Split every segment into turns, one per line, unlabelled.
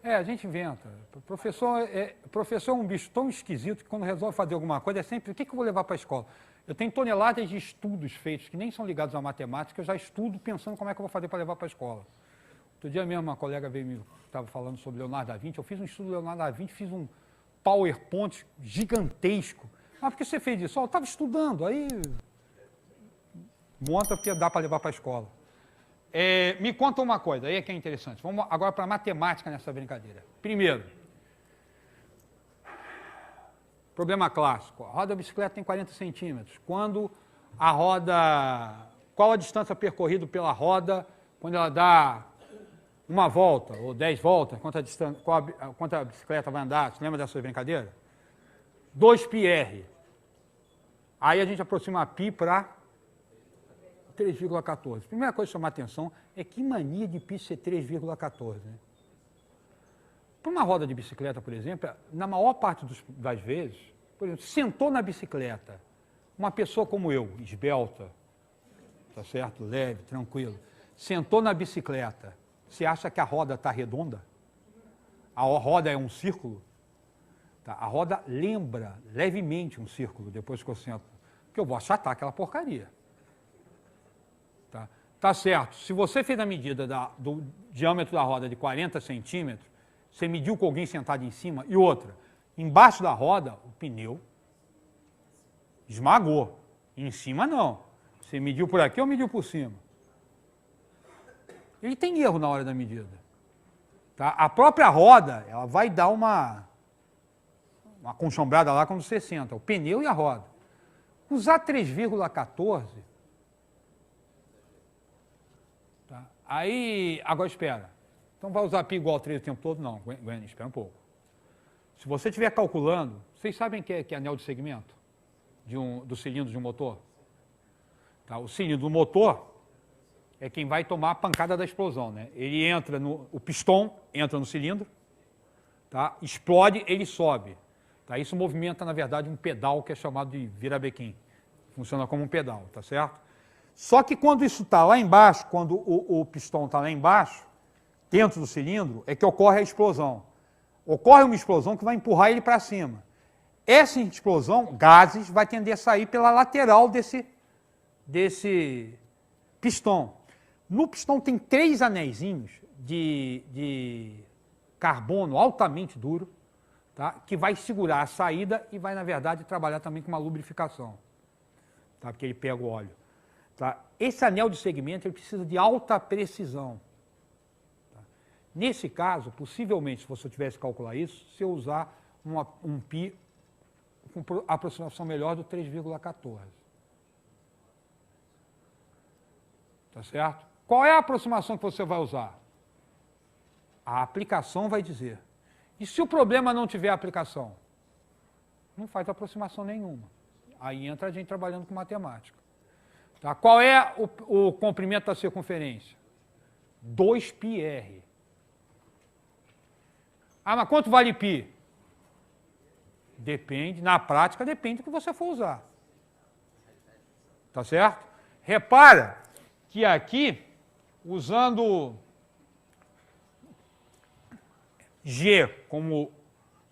A gente inventa. Professor é um bicho tão esquisito que quando resolve fazer alguma coisa é sempre, o que eu vou levar para a escola? Eu tenho toneladas de estudos feitos que nem são ligados à matemática, eu já estudo pensando como é que eu vou fazer para levar para a escola. Outro dia mesmo uma colega estava falando sobre Leonardo da Vinci, eu fiz um estudo do Leonardo da Vinci, fiz um PowerPoint gigantesco. Mas por que você fez isso? Eu estava estudando, aí monta porque dá para levar para a escola. Me conta uma coisa, aí é que é interessante. Vamos agora para a matemática nessa brincadeira. Primeiro, problema clássico. A roda da bicicleta tem 40 centímetros. Quando a roda... Qual a distância percorrida pela roda quando ela dá uma volta ou 10 voltas? Quanto a bicicleta vai andar? Você lembra dessa brincadeira? 2πr. Aí a gente aproxima a π para 3,14. A primeira coisa a chamar a atenção é que mania de π ser 3,14. Né? Para uma roda de bicicleta, por exemplo, na maior parte das vezes, por exemplo, sentou na bicicleta uma pessoa como eu, esbelta, tá certo? Leve, tranquilo, sentou na bicicleta, você acha que a roda está redonda? A roda é um círculo? Tá? A roda lembra levemente um círculo depois que eu sento, porque eu vou achatar aquela porcaria. Tá certo, se você fez a medida do diâmetro da roda de 40 centímetros, você mediu com alguém sentado em cima, e outra, embaixo da roda, o pneu esmagou, em cima não. Você mediu por aqui ou mediu por cima? Ele tem erro na hora da medida. Tá? A própria roda, ela vai dar uma conchombrada lá quando você senta, o pneu e a roda. Usar 3,14... Aí, agora espera. Então vai usar π igual a 3 o tempo todo? Não, espera um pouco. Se você estiver calculando, vocês sabem o que é anel de segmento do cilindro de um motor? Tá? O cilindro do motor é quem vai tomar a pancada da explosão. Né? Ele entra o pistão entra no cilindro, tá? Explode, ele sobe. Tá? Isso movimenta, na verdade, um pedal que é chamado de virabequim. Funciona como um pedal, tá certo? Só que quando isso está lá embaixo, quando o pistão está lá embaixo, dentro do cilindro, é que ocorre a explosão. Ocorre uma explosão que vai empurrar ele para cima. Essa explosão, gases, vai tender a sair pela lateral desse pistão. No pistão tem 3 anéisinhos de carbono altamente duro, tá? Que vai segurar a saída e vai, na verdade, trabalhar também com uma lubrificação, tá? Porque ele pega o óleo. Tá? Esse anel de segmento ele precisa de alta precisão. Tá? Nesse caso, possivelmente, se você tivesse que calcular isso, se eu usar um π com aproximação melhor do 3,14. Tá certo? Qual é a aproximação que você vai usar? A aplicação vai dizer. E se o problema não tiver aplicação? Não faz aproximação nenhuma. Aí entra a gente trabalhando com matemática. Tá? Qual é o comprimento da circunferência? 2πr. Ah, mas quanto vale π? Depende, na prática depende do que você for usar. Tá certo? Repara que aqui, usando G como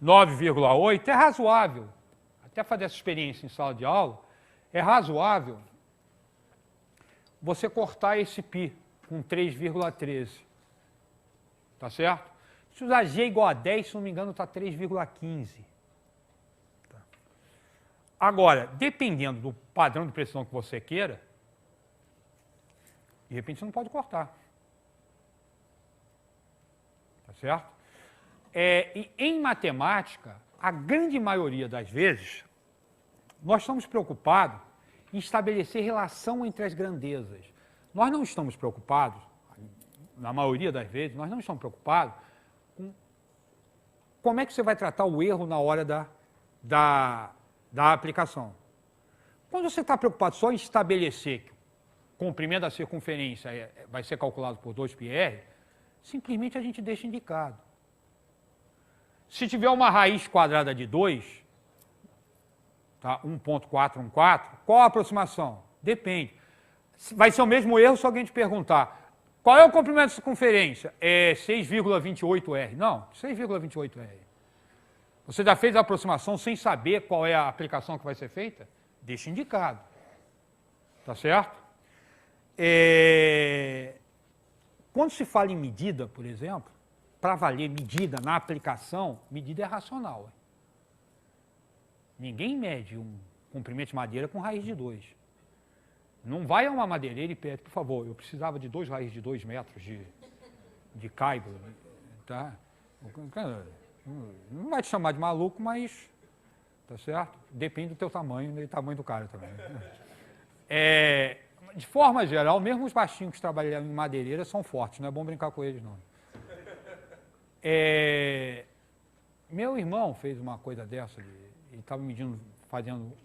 9,8, é razoável. Até fazer essa experiência em sala de aula, é razoável você cortar esse π com 3,13. Tá certo? Se usar G igual a 10, se não me engano, está 3,15. Tá. Agora, dependendo do padrão de precisão que você queira, de repente você não pode cortar. Tá certo? E em matemática, a grande maioria das vezes, nós estamos preocupados em estabelecer relação entre as grandezas. Nós não estamos preocupados, na maioria das vezes, nós não estamos preocupados com como é que você vai tratar o erro na hora da aplicação. Quando você está preocupado só em estabelecer que o comprimento da circunferência vai ser calculado por 2πr, simplesmente a gente deixa indicado. Se tiver uma raiz quadrada de 2, tá? 1,414, qual a aproximação? Depende. Vai ser o mesmo erro se alguém te perguntar Qual é o comprimento de circunferência? É 6,28 R. Não, 6,28 R. Você já fez a aproximação sem saber qual é a aplicação que vai ser feita? Deixa indicado. Tá certo? Quando se fala em medida, por exemplo, para valer medida na aplicação, medida é racional. Ninguém mede um comprimento de madeira com raiz de 2. Não vai a uma madeireira e pede, por favor, eu precisava de 2 raízes de 2 metros de caibo. Tá? Não vai te chamar de maluco, mas, tá certo? Depende do teu tamanho e do tamanho do cara também. De forma geral, mesmo os baixinhos que trabalham em madeireira são fortes, não é bom brincar com eles, não. Meu irmão fez uma coisa dessa, ele estava medindo,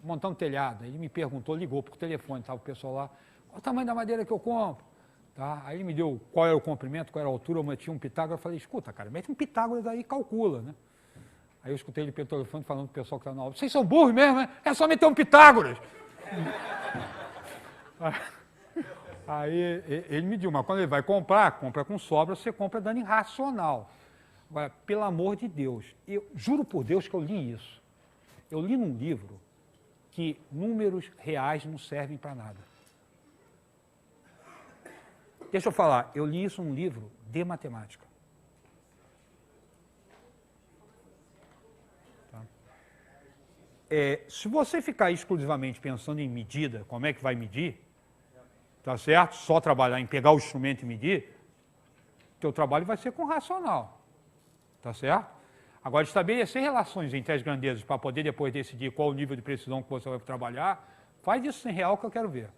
montando telhado, ele me perguntou, ligou por telefone, estava o pessoal lá, qual o tamanho da madeira que eu compro? Tá? Aí ele me deu qual era o comprimento, qual era a altura, eu meti um Pitágoras, eu falei, escuta, cara, mete um Pitágoras aí e calcula, né? Aí eu escutei ele pelo telefone falando para o pessoal que estava na aula, vocês são burros mesmo, né? É só meter um Pitágoras. Aí ele me disse, mas quando ele vai comprar, compra com sobra, você compra dando irracional. Agora, pelo amor de Deus, eu juro por Deus que eu li isso. Eu li num livro que números reais não servem para nada. Deixa eu falar, eu li isso num livro de matemática. Tá? Se você ficar exclusivamente pensando em medida, como é que vai medir, tá certo? Só trabalhar em pegar o instrumento e medir, teu trabalho vai ser com racional, tá certo? Agora, estabelecer relações entre as grandezas para poder depois decidir qual o nível de precisão que você vai trabalhar, faz isso sem real que eu quero ver.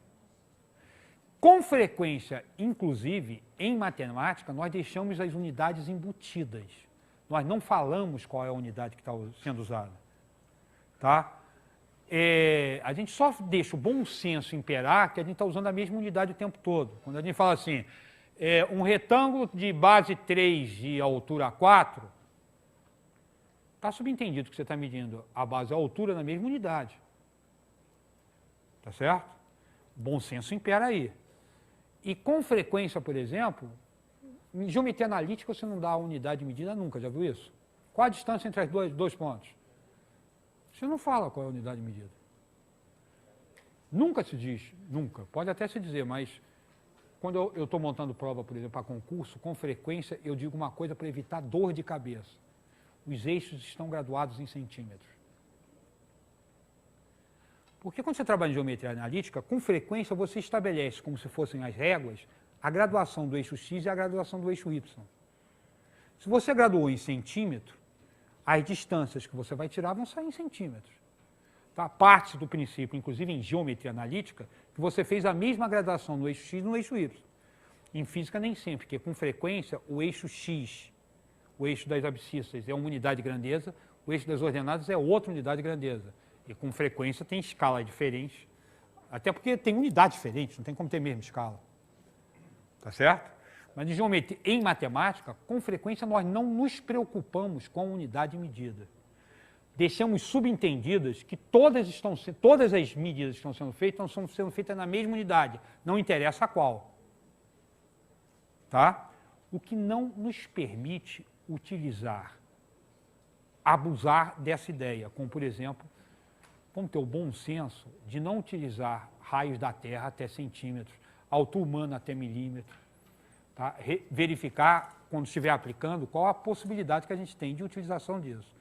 Com frequência, inclusive, em matemática, nós deixamos as unidades embutidas. Nós não falamos qual é a unidade que está sendo usada, tá? A gente só deixa o bom senso imperar que a gente está usando a mesma unidade o tempo todo. Quando a gente fala assim, um retângulo de base 3 e altura 4, está subentendido que você está medindo a base e a altura na mesma unidade. Tá certo? Bom senso impera aí. E com frequência, por exemplo, em geometria analítica você não dá a unidade de medida nunca, já viu isso? Qual a distância entre os dois pontos? Você não fala qual é a unidade de medida. Nunca se diz, nunca. Pode até se dizer, mas quando eu estou montando prova, por exemplo, para concurso, com frequência eu digo uma coisa para evitar dor de cabeça. Os eixos estão graduados em centímetros. Porque quando você trabalha em geometria analítica, com frequência você estabelece, como se fossem as réguas, a graduação do eixo X e a graduação do eixo Y. Se você graduou em centímetro, as distâncias que você vai tirar vão sair em centímetros. Tá? Parte do princípio, inclusive em geometria analítica, que você fez a mesma graduação no eixo X e no eixo Y. Em física nem sempre, porque com frequência o eixo X, o eixo das abscissas é uma unidade de grandeza, o eixo das ordenadas é outra unidade de grandeza. E com frequência tem escala diferente, até porque tem unidade diferente, não tem como ter a mesma escala. Tá certo? Mas em geometria, em matemática, com frequência nós não nos preocupamos com a unidade de medida. Deixamos subentendidas que todas as medidas que estão sendo feitas estão sendo feitas na mesma unidade, não interessa a qual. Tá? O que não nos permite abusar dessa ideia, como por exemplo, vamos ter o bom senso de não utilizar raios da Terra até centímetros, altura humana até milímetro, tá? Verificar, quando estiver aplicando, qual a possibilidade que a gente tem de utilização disso.